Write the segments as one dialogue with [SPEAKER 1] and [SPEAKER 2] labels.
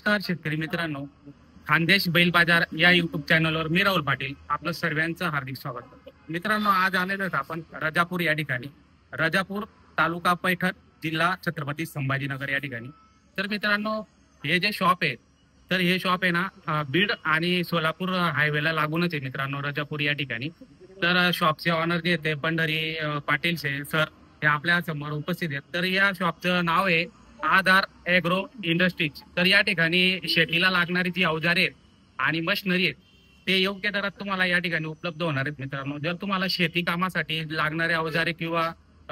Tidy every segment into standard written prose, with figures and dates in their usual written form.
[SPEAKER 1] नमस्कार शेतकरी मित्रांनो, खानदेश बैल बाजार या युट्यूब चॅनलवर मी राहुल पाटील आपलं सर्वांचं हार्दिक स्वागत करतो. मित्रांनो, आज आलेलो आहेत आपण राजापूर या ठिकाणी. राजापूर तालुका पैठण, जिल्हा छत्रपती संभाजीनगर या ठिकाणी. तर मित्रांनो, हे जे शॉप आहे, तर हे शॉप आहे ना बीड आणि सोलापूर हायवेला लागूनच आहे मित्रांनो, राजापूर या ठिकाणी. तर शॉपचे ऑनर जे ते पंढरी पाटील सर हे आपल्या समोर उपस्थित आहेत. तर या शॉपचं नाव आहे आधार एग्रो इंडस्ट्रीज. तर या ठिकाणी शेतीला लागणारी जी अवजारे आहेत आणि मशिनरी आहेत ते योग्य दरात तुम्हाला या ठिकाणी उपलब्ध होणार आहेत मित्रांनो. जर तुम्हाला शेती कामासाठी लागणारे अवजारे किंवा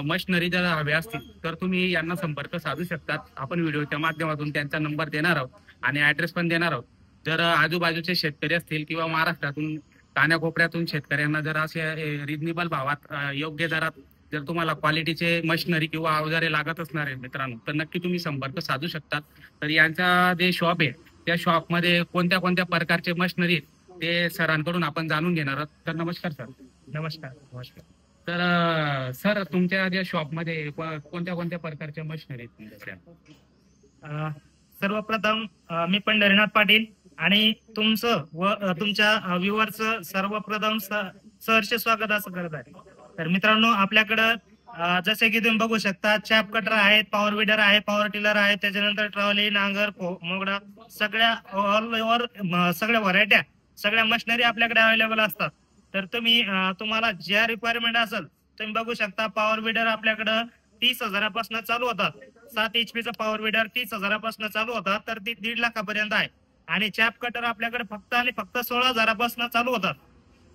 [SPEAKER 1] मशिनरी जर हवे असतील तर तुम्ही यांना संपर्क साधू शकतात. आपण व्हिडिओच्या माध्यमातून त्यांचा नंबर देणार आहोत आणि ऍड्रेस पण देणार आहोत. जर आजूबाजूचे शेतकरी असतील किंवा महाराष्ट्रातून कानाकोपऱ्यातून शेतकऱ्यांना जर असे रिजनेबल भावात योग्य दरात जर तुम्हाला क्वालिटीचे मशिनरी किंवा अवजारे लागत असणार आहेत मित्रांनो, तर नक्की तुम्ही संपर्क साधू शकतात. तर यांचा जे शॉप आहे त्या शॉपमध्ये कोणत्या कोणत्या प्रकारचे मशिनरी ते सरांकडून आपण जाणून घेणार आहोत. तर नमस्कार सर.
[SPEAKER 2] नमस्कार.
[SPEAKER 1] नमस्कार. तर सर, तुमच्या ज्या शॉपमध्ये कोणत्या कोणत्या प्रकारच्या मशिनरी आहेत तुमच्याकडे?
[SPEAKER 2] सर्वप्रथम मी पंढरीनाथ पाटील आणि तुमचं व तुमच्या व्ह्युअरचं सर्वप्रथम सहर्ष स्वागत असं करत आहे. तर मित्रांनो, आपल्याकडं जसे की तुम्ही बघू शकता, चॅप कटर आहेत, पॉवर विडर आहे, पॉवर टिलर आहे, त्याच्यानंतर ट्रॉली, नांगर, मोगडा, सगळ्या ऑल ओव्हर सगळ्या व्हरायट्या, सगळ्या मशिनरी आपल्याकडे अवेलेबल असतात. तर तुम्ही तुम्हाला ज्या रिक्वायरमेंट असेल तुम्ही बघू शकता. पॉवर विडर आपल्याकडं 30,000पासून चालू होतात. 7 HP चा पॉवर विडर 30,000पासून चालू होतात, तर ती 1.5 लाखापर्यंत आहे. आणि चॅप कटर आपल्याकडे फक्त आणि फक्त 16,000पासून चालू होतात.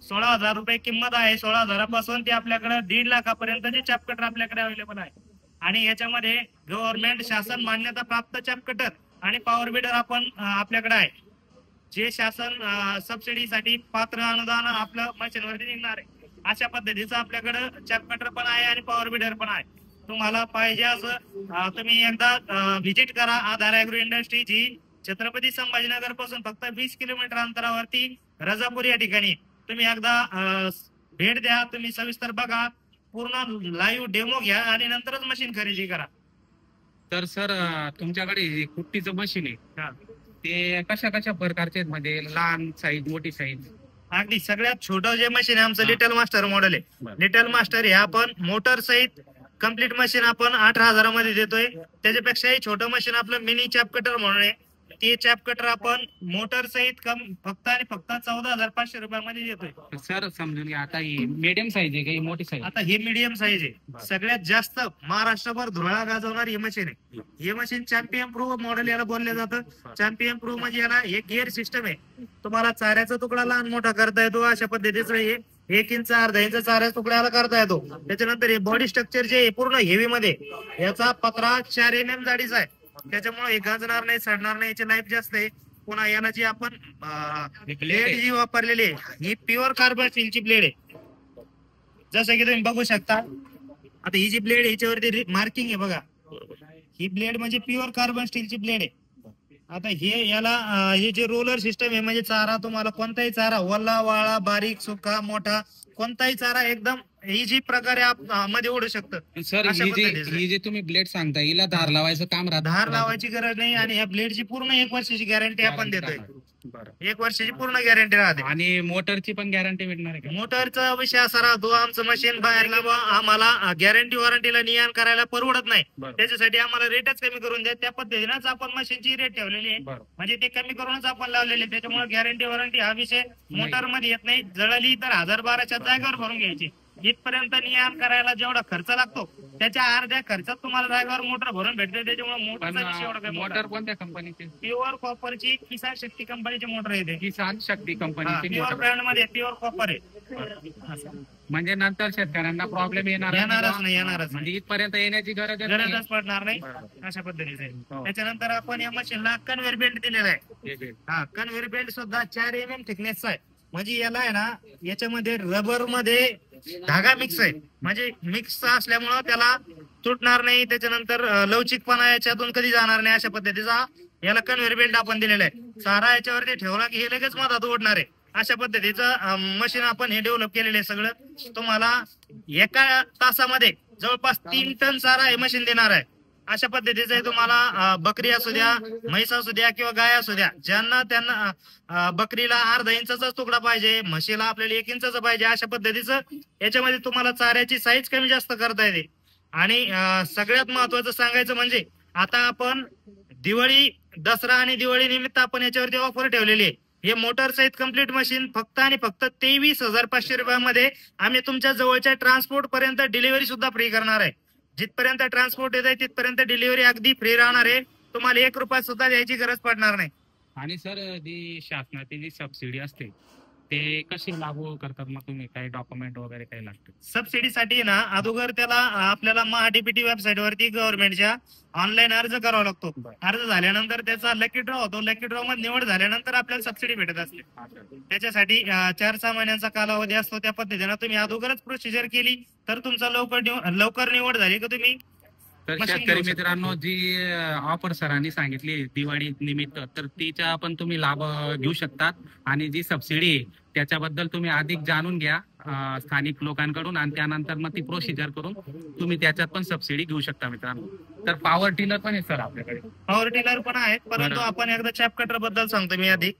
[SPEAKER 2] 16,000 रुपये किंमत आहे. 16,000पासून ते आपल्याकडे 1.5 लाखापर्यंतचे चॅप कटर आपल्याकडे अवेलेबल आहे. आणि याच्यामध्ये गव्हर्नमेंट शासन मान्यता प्राप्त चॅप कटर आणि पॉवर विडर आपण आपल्याकडे आहे. जे शासन सबसिडीसाठी पात्र अनुदान आपलं मशीनवरती निघणार आहे अशा पद्धतीचं आपल्याकडे चॅप कटर पण आहे आणि पॉवर विडर पण आहे. तुम्हाला पाहिजे असं तुम्ही एकदा व्हिजिट करा. आधार ऍग्रो इंडस्ट्री जी छत्रपती संभाजीनगर पासून फक्त 20 किलोमीटर अंतरावरती राजापूर या ठिकाणी. तुम्ही एकदा भेट द्या, तुम्ही सविस्तर बघा, पूर्ण लाईव्ह डेमो घ्या आणि नंतरच मशीन खरेदी करा.
[SPEAKER 1] तर सर, तुमच्याकडे कुट्टीचं मशीन आहे ते कशा कशा प्रकारचे आहेत? म्हणजे लहान साईज, मोठी साईज?
[SPEAKER 2] अगदी सगळ्यात छोटं जे मशीन आहे आमचं लिटल मास्टर मॉडेल आहे. लिटल मास्टर हे आपण मोटर सहित कम्प्लीट मशीन आपण 18,000 मध्ये देतोय. त्याच्यापेक्षाही छोटं मशीन आपलं मिनी चॅप कटर म्हणून आहे. ते चॅप कटर आपण मोटर सहित फक्त आणि फक्त 14,500 रुपयामध्ये देतोय.
[SPEAKER 1] सर समजून घ्या, आता ही मीडियम साईज आहे का मोठी साईज?
[SPEAKER 2] आता हे मीडियम साईज आहे. सगळ्यात जास्त महाराष्ट्रभर धुळा गाजवणारी ही मशीन आहे. हे मशीन चॅम्पियन प्रो मॉडेल याला बोललं जातं. चॅम्पियन प्रो म्हणजे याला एक गिअर सिस्टम आहे. तुम्हाला चाऱ्याचा तुकडा लहान मोठा करता येतो अशा पद्धतीचं हे 1 इंच अर्धा इंच चाऱ्याचा तुकड्याला करता येतो. त्याच्यानंतर हे बॉडी स्ट्रक्चर जे पूर्ण हेवी मध्ये, याचा पत्रा 4 mm जाडीचा आहे. त्याच्यामुळे हे गाजणार नाही, सडणार नाही, याची लाईफ जास्त आहे. पुन्हा याला जी आपण ब्लेड जी वापरलेली आहे ही प्युअर कार्बन स्टीलची ब्लेड आहे. जसं की तुम्ही बघू शकता, आता ही जी ब्लेड याच्यावरती मार्किंग आहे बघा, ही ब्लेड म्हणजे प्युअर कार्बन स्टीलची ब्लेड आहे. आता हे याला हे जे रोलर सिस्टम आहे, म्हणजे चारा तुम्हाला कोणताही चारा, वल्ला वाळा, बारीक सुका मोठा, कोणताही चारा एकदम इझी प्रकारे मध्ये ओढू शकतं.
[SPEAKER 1] सर, ही जे तुम्ही ब्लेड सांगता हिला धार लावायचं काम राहतं?
[SPEAKER 2] धार लावायची गरज नाही आणि या ब्लेडची पूर्ण 1 वर्षाची गॅरंटी आपण देतोय. 1 वर्षाची पूर्ण गॅरंटी राहते.
[SPEAKER 1] आणि मोटरची पण गॅरंटी भेटणार आहे का?
[SPEAKER 2] मोटरचा विषय असा राहतो, आमचं मशीन बाहेरला आम्हाला गॅरंटी वॉरंटीला नियन करायला परवडत नाही. त्याच्यासाठी आम्हाला रेटच कमी करून द्या. त्या पद्धतीनेच आपण मशीनची रेट ठेवलेली आहे, म्हणजे ते कमी करूनच आपण लावलेले. त्याच्यामुळे गॅरंटी वॉरंटी हा विषय मोटर मध्ये येत नाही. जळली तर 1,000-1,200च्या जागेवर भरून घ्यायची. इथपर्यंत नियम करायला जेवढा खर्च लागतो त्याच्या अर्ध्या खर्चात तुम्हाला जागेवर मोटर भरून भेटते. त्याच्यामुळे मोटरचा विषय एवढा.
[SPEAKER 1] मोटर कोणत्या कंपनीची?
[SPEAKER 2] प्युअर कॉपरची किसान शक्ती कंपनीची मोटर येते.
[SPEAKER 1] किसान शक्ती कंपनीची
[SPEAKER 2] प्युअर ब्रँड मध्ये प्युअर कॉपर आहे.
[SPEAKER 1] म्हणजे नंतर शेतकऱ्यांना प्रॉब्लेम येणारच
[SPEAKER 2] नाही.
[SPEAKER 1] म्हणजे इथपर्यंत येण्याची
[SPEAKER 2] गरजच पडणार नाही अशा पद्धतीचे. त्याच्यानंतर आपण या मशीनला कन्व्हेअर बेल्ट दिलेला आहे. कन्व्हेअर बेल्ट सुद्धा 4 mm थिकनेसचा आहे. म्हणजे याला आहे ना, याच्यामध्ये रबर मध्ये धागा मिक्स आहे, म्हणजे मिक्स असल्यामुळं त्याला तुटणार नाही. त्याच्यानंतर लवचिकपणा याच्यातून कधी जाणार नाही अशा पद्धतीचा याला कन्व्हेअर बेल्ट आपण दिलेला आहे. चारा याच्यावरती ठेवला की हे लगेच मधात ओढणार आहे अशा पद्धतीचं मशीन आपण हे डेव्हलप केलेलं आहे. सगळं तुम्हाला 1 तासामध्ये जवळपास 3 टन चारा हे मशीन देणार आहे. अशा पद्धतीचे तुम्हाला बकरी असू द्या, म्हैस असू द्या किंवा गाय असू द्या, ज्यांना त्यांना बकरीला अर्धा इंचाचा तुकडा पाहिजे, म्हशीला आपल्याला 1 इंचाचा पाहिजे, अशा पद्धतीचं याच्यामध्ये तुम्हाला चाऱ्याची साईज कमी जास्त करता येते. आणि सगळ्यात महत्वाचं सांगायचं म्हणजे आता आपण दिवाळी, दसरा आणि दिवाळी निमित्त आपण याच्यावरती ऑफर ठेवलेली आहे. हे मोटर सहित कम्प्लीट मशीन फक्त आणि फक्त 23,500 रुपयामध्ये आम्ही तुमच्या जवळच्या ट्रान्सपोर्ट पर्यंत डिलिव्हरी सुद्धा फ्री करणार आहे. जिथपर्यंत ट्रान्सपोर्ट येत आहे तिथपर्यंत डिलिव्हरी अगदी फ्री राहणार आहे. तुम्हाला 1 रुपया सुद्धा द्यायची गरज पडणार नाही.
[SPEAKER 1] आणि सर जी शासनाची जी सबसिडी असते ते कशी लागू करतात, मग तुम्ही काही डॉक्युमेंट वगैरे काही लागतं?
[SPEAKER 2] सबसिडीसाठी ना अगोदर त्याला आपल्याला महाडीपीटी वेबसाईट वरती गव्हर्नमेंटच्या ऑनलाईन अर्ज करावा लागतो. अर्ज झाल्यानंतर त्याचा लकी ड्रॉ होतो. लकी ड्रॉ मध्ये निवड झाल्यानंतर आपल्याला सबसिडी भेटत असते. त्याच्यासाठी 4-6 महिन्यांचा कालावधी असतो. त्या पद्धतीने तुम्ही अगोदरच प्रोसिजर केली तर तुमचा लवकर निवड झाली की तुम्ही
[SPEAKER 1] तर शेतकरी मित्रांनो, जी ऑफर सरांनी सांगितली दिवाळी निमित्त, तर तिचा पण तुम्ही लाभ घेऊ शकतात. आणि जी सबसिडी आहे त्याच्याबद्दल तुम्ही अधिक जाणून घ्या स्थानिक लोकांकडून, आणि त्यानंतर मग ती प्रोसिजर करून तुम्ही त्याच्यात पण सबसिडी घेऊ शकता मित्रांनो. तर पॉवर टिलर पण आहे सर आपल्याकडे?
[SPEAKER 2] पॉवर टिलर पण आहेत, परंतु आपण एकदा चॅप कटर बद्दल सांगतो मी आधी.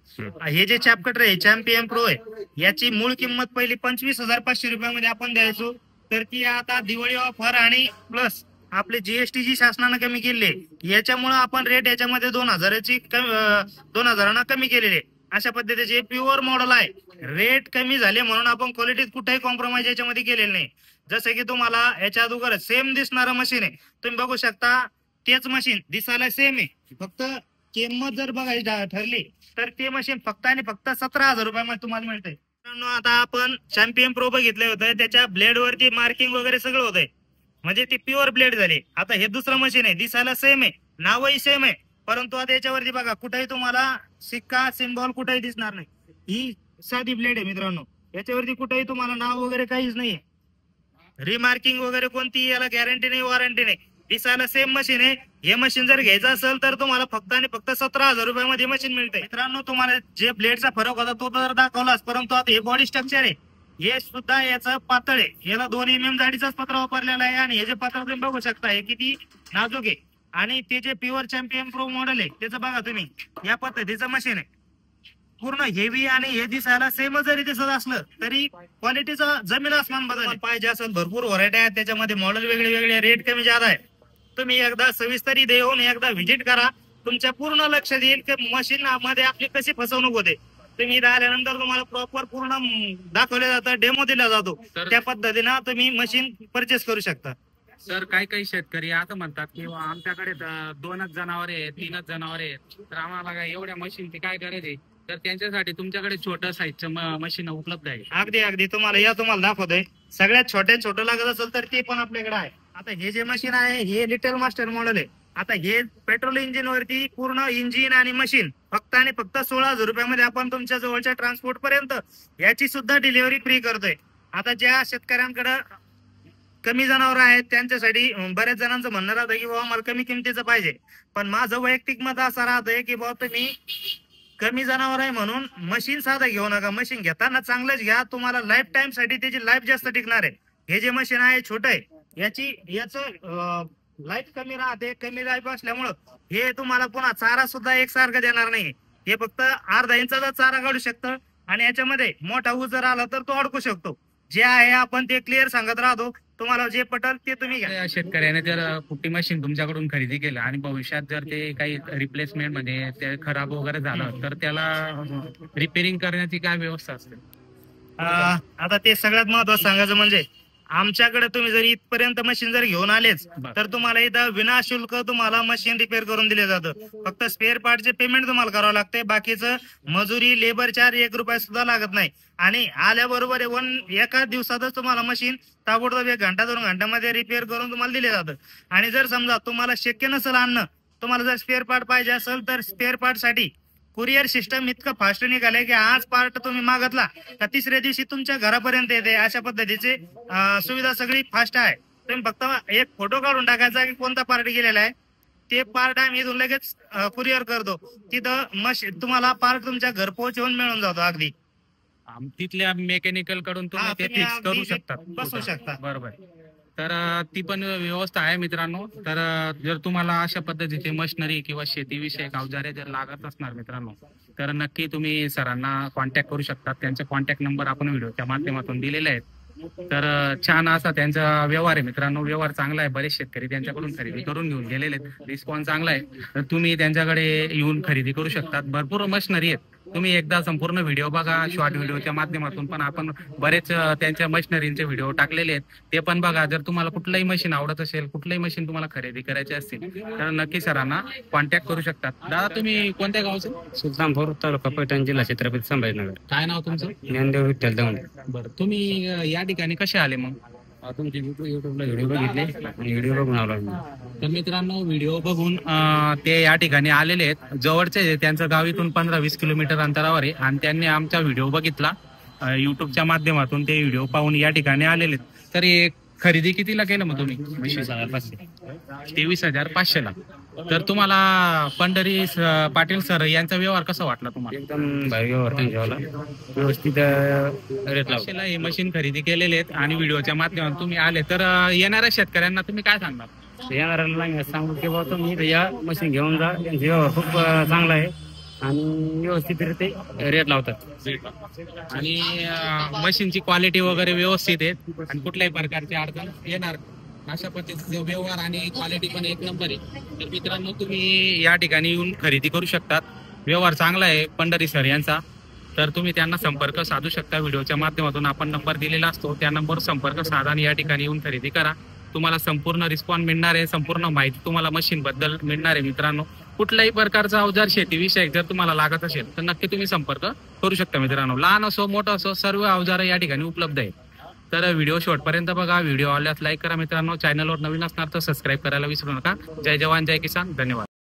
[SPEAKER 2] हे जे चॅप कटर आहे चॅम्पियन प्रो आहे, याची मूळ किंमत पहिली 25,500 रुपयामध्ये आपण द्यायचो. तर ती आता दिवाळी ऑफर आणि प्लस आपली जीएसटी जी शासनानं कमी केली आहे याच्यामुळे आपण रेट याच्यामध्ये 2,000 कमी केलेले. अशा पद्धतीचे प्युअर मॉडेल आहे. रेट कमी झाले म्हणून आपण क्वालिटीत कुठेही कॉम्प्रोमाइज याच्यामध्ये केलेलं नाही. जसं की तुम्हाला याच्या अगोदर सेम दिसणारं मशीन आहे, तुम्ही बघू शकता. तेच मशीन दिसायला सेम आहे, फक्त किंमत जर बघायची ठरली तर ते मशीन फक्त आणि फक्त 17,000 रुपयामध्ये तुम्हाला मिळतंय. आता आपण चॅम्पियन प्रो बघितलं होतं, त्याच्या ब्लेड वरती मार्किंग वगैरे सगळं होतंय, म्हणजे ती प्युअर ब्लेड झाली. आता हे दुसरं मशीन आहे, दिसायला सेम आहे, नावही सेम आहे, परंतु आता याच्यावरती बघा कुठेही तुम्हाला सिक्का सिम्बॉल कुठेही दिसणार नाही. ही साधी ब्लेड आहे मित्रांनो, याच्यावरती कुठेही तुम्हाला नाव वगैरे काहीच नाहीये, रिमार्किंग वगैरे कोणती याला गॅरंटी नाही, वॉरंटी नाही. दिसायला सेम मशीन आहे. हे मशीन जर घ्यायचं असेल तर तुम्हाला फक्त आणि फक्त 17,000 रुपयामध्ये मशीन मिळते. मित्रांनो, तुम्हाला जे ब्लेडचा फरक होता तो तर दाखवलाच, परंतु आता हे बॉडी स्ट्रक्चर आहे हे सुद्धा याचं पातळ आहे. याला 2 mm जाडीचाच पत्र वापरलेला आहे. आणि हे जे पत्र तुम्ही बघू शकता हे किती नाजूक आहे. आणि ते जे प्युअर चॅम्पियन प्रो मॉडेल आहे त्याचं बघा तुम्ही, या पद्धतीचं मशीन आहे, पूर्ण हेवी. आणि हे दिसायला सेम जरी दिसत असलं तरी क्वालिटीचा जमीन आसमान बदल पाहिजे असेल. भरपूर व्हरायटी आहेत त्याच्यामध्ये, मॉडेल वेगळे वेगळे, रेट कमी जादा आहे. तुम्ही एकदा सविस्तर इथे येऊन एकदा व्हिजिट करा, तुमच्या पूर्ण लक्षात येईल की मशीन मध्ये आपली कशी फसवणूक होते. तुम्ही इथे आल्यानंतर तुम्हाला प्रॉपर पूर्ण दाखवलं जातं, डेमो दिला जातो. त्या पद्धतीनं तुम्ही मशीन परचेस करू शकता.
[SPEAKER 1] सर काही शेतकरी आता म्हणतात की आमच्याकडे 2च जनावर आहे, 3च जनावर आहे, तर आम्हाला काय एवढ्या मशीनची काय गरज आहे? तर त्यांच्यासाठी तुमच्याकडे छोट्या साईजचं मशीन उपलब्ध आहे?
[SPEAKER 2] अगदी तुम्हाला दाखवतोय. सगळ्यात छोटं लागत असेल तर ते पण आपल्याकडे आहे. आता हे जे मशीन आहे हे लिटल मास्टर मॉडेल आहे. आता हे पेट्रोल इंजिन वरती पूर्ण इंजिन आणि मशीन फक्त आणि फक्त 16,000 रुपयामध्ये आपण तुमच्या जवळच्या ट्रान्सपोर्ट पर्यंत याची सुद्धा डिलिव्हरी फ्री करतोय. आता ज्या शेतकऱ्यांकडे कमी जनावर आहेत त्यांच्यासाठी बऱ्याच जणांचं म्हणणं राहतं की बाबा मला कमी किमतीचं पाहिजे, पण माझं वैयक्तिक मत असं राहतंय की बाबा तुम्ही कमी जनावर आहे म्हणून मशीन साधं घेऊ नका. मशीन घेताना चांगलंच घ्या, तुम्हाला लाईफ टाइम साठी त्याची लाईफ जास्त टिकणार आहे. हे जे मशीन आहे छोटं आहे, याचं लाईफ कमी राहते. कमी लाईफ असल्यामुळं हे तुम्हाला पुन्हा चारा सुद्धा एकसारखं देणार नाही. हे फक्त अर्धा इंचाचा चारा काढू शकतं आणि याच्यामध्ये मोठा ऊस जर आला तर तो अडकू शकतो. जे आहे आपण ते क्लिअर सांगत राहतो. तुम्हाला जे पटल ते तुम्ही घ्या.
[SPEAKER 1] शेतकऱ्याने जर कुठली मशीन तुमच्याकडून खरेदी केलं आणि भविष्यात जर ते काही रिप्लेसमेंट मध्ये ते खराब वगैरे झालं तर त्याला रिपेअरिंग करण्याची काय व्यवस्था असते?
[SPEAKER 2] आता ते सगळ्यात महत्वाचं सांगायचं म्हणजे आमच्याकडे तुम्ही जर इथपर्यंत मशीन जर घेऊन आलेच तर तुम्हाला इथं विनाशुल्क तुम्हाला मशीन रिपेअर करून दिले जातं. फक्त स्पेअर पार्टचे पेमेंट तुम्हाला करावं लागते, बाकीचं मजुरी लेबर चार्ज 1 रुपया सुद्धा लागत नाही. आणि आल्याबरोबर एका दिवसातच तुम्हाला मशीन ताबडतोब 1 घंटा 2 घंट्यामध्ये रिपेअर करून तुम्हाला दिले जातं. आणि जर समजा तुम्हाला शक्य नसेल आणणं, तुम्हाला जर स्पेअर पार्ट पाहिजे असेल तर स्पेअर पार्ट साठी कुरिअर सिस्टम इतकं फास्ट निघालंय की आज पार्ट तुम्ही मागितला तर 3ऱ्या दिवशी तुमच्या घरापर्यंत येते. अशा पद्धतीचे सुविधा सगळी फास्ट आहे. तुम्ही फक्त एक फोटो काढून टाकायचा की कोणता पार्ट गेलेला आहे, ते पार्ट आम्ही इथून लगेच कुरिअर करतो. तिथं तुम्हाला पार्ट तुमच्या घर पोहोचवून मिळून जातो. अगदी
[SPEAKER 1] तिथल्या मेकॅनिकल कडून तुम्ही ते फिक्स करू शकता,
[SPEAKER 2] बसवू शकता.
[SPEAKER 1] बरोबर. तर ती पण व्यवस्था आहे मित्रांनो. तर जर तुम्हाला अशा पद्धतीचे मशिनरी किंवा शेतीविषयक अवजारे जर लागत असणार मित्रांनो, तर नक्की तुम्ही सरांना कॉन्टॅक्ट करू शकता. त्यांचे कॉन्टॅक्ट नंबर आपण व्हिडिओच्या माध्यमातून दिलेले आहेत. तर छान असा त्यांचा व्यवहार आहे मित्रांनो. व्यवहार चांगला आहे. बरेच शेतकरी त्यांच्याकडून खरेदी करून घेऊन गेलेले आहेत. रिस्पॉन्स चांगला आहे. तर तुम्ही त्यांच्याकडे येऊन खरेदी करू शकतात. भरपूर मशिनरी आहेत. तुम्ही एकदा संपूर्ण व्हिडिओ बघा. शॉर्ट व्हिडिओच्या माध्यमातून पण आपण बरेच त्यांच्या मशिनरींचे व्हिडिओ टाकलेले आहेत, ते पण बघा. जर तुम्हाला कुठलंही मशीन आवडत असेल, कुठलंही मशीन तुम्हाला खरेदी करायचे असतील, तर नक्की सरांना कॉन्टॅक्ट करू शकतात. दादा तुम्ही कोणत्या गावचे?
[SPEAKER 3] सुलतानपूर तालुका पैठण जिल्हा छत्रपती संभाजीनगर.
[SPEAKER 1] काय नाव तुमचं?
[SPEAKER 3] ज्ञानदेव विठ्ठल दवंडे.
[SPEAKER 1] बरं, तुम्ही या ठिकाणी कसे आले मग?
[SPEAKER 3] तुमचे युट्यूबला व्हिडिओ बघितले आणि व्हिडिओ बघून आलो मी.
[SPEAKER 1] तर मित्रांनो व्हिडिओ बघून ते या ठिकाणी आलेले आहेत. जवळचे आहे, त्यांचं गाव इथून 15-20 किलोमीटर अंतरावर आहे आणि त्यांनी आमचा व्हिडिओ बघितला युट्यूबच्या माध्यमातून. ते व्हिडिओ पाहून या ठिकाणी आलेले आहेत. तर हे खरेदी कितीला केलं मग तुम्ही?
[SPEAKER 3] 20,500.
[SPEAKER 1] 23,500ला. तर तुम्हाला पंढरी पाटील सर यांचा व्यवहार कसा वाटला तुम्हाला?
[SPEAKER 3] एकदम भारी व्यवहार त्यांच्यावाला, व्यवस्थित रेट लावतो.
[SPEAKER 1] 500ला हे मशीन खरेदी केलेले आहेत आणि व्हिडिओच्या माध्यमातून तुम्ही आले. तर येणाऱ्या शेतकऱ्यांना तुम्ही काय सांगणार?
[SPEAKER 3] येणाऱ्याला नाही सांगू की बाबा तुम्ही इथं या मशीन घेऊन जा, त्यांचा व्यवहार खूप चांगला आहे आणि व्यवस्थित ते रेट लावतात.
[SPEAKER 1] आणि मशीनची क्वालिटी वगैरे व्यवस्थित आहे आणि कुठल्याही प्रकारची अडचण येणार अशा पद्धतीचे व्यवहार आणि क्वालिटी पण एक नंबर आहे. तर मित्रांनो तुम्ही या ठिकाणी येऊन खरेदी करू शकतात. व्यवहार चांगला आहे पंढरी सर यांचा. तर तुम्ही त्यांना संपर्क साधू शकता. व्हिडिओच्या माध्यमातून आपण नंबर दिलेला असतो, त्या नंबरवर संपर्क साधा आणि या ठिकाणी येऊन खरेदी करा. तुम्हाला संपूर्ण रिस्पॉन्स मिळणार आहे, संपूर्ण माहिती तुम्हाला मशीन बद्दल मिळणार आहे. मित्रांनो कुठल्याही प्रकारचा अवजार शेतीविषयक जर तुम्हाला लागत असेल तर नक्की तुम्ही संपर्क करू शकता. मित्रांनो लहान असो मोठं असो सर्व अवजार या ठिकाणी उपलब्ध आहेत. तर व्हिडिओ शेवटपर्यंत बघा. व्हिडिओ आवडल्यास लाईक करा. मित्रांनो चॅनलवर नवीन असणार तर सबस्क्राईब करायला विसरू नका. जय जवान जय किसान. धन्यवाद.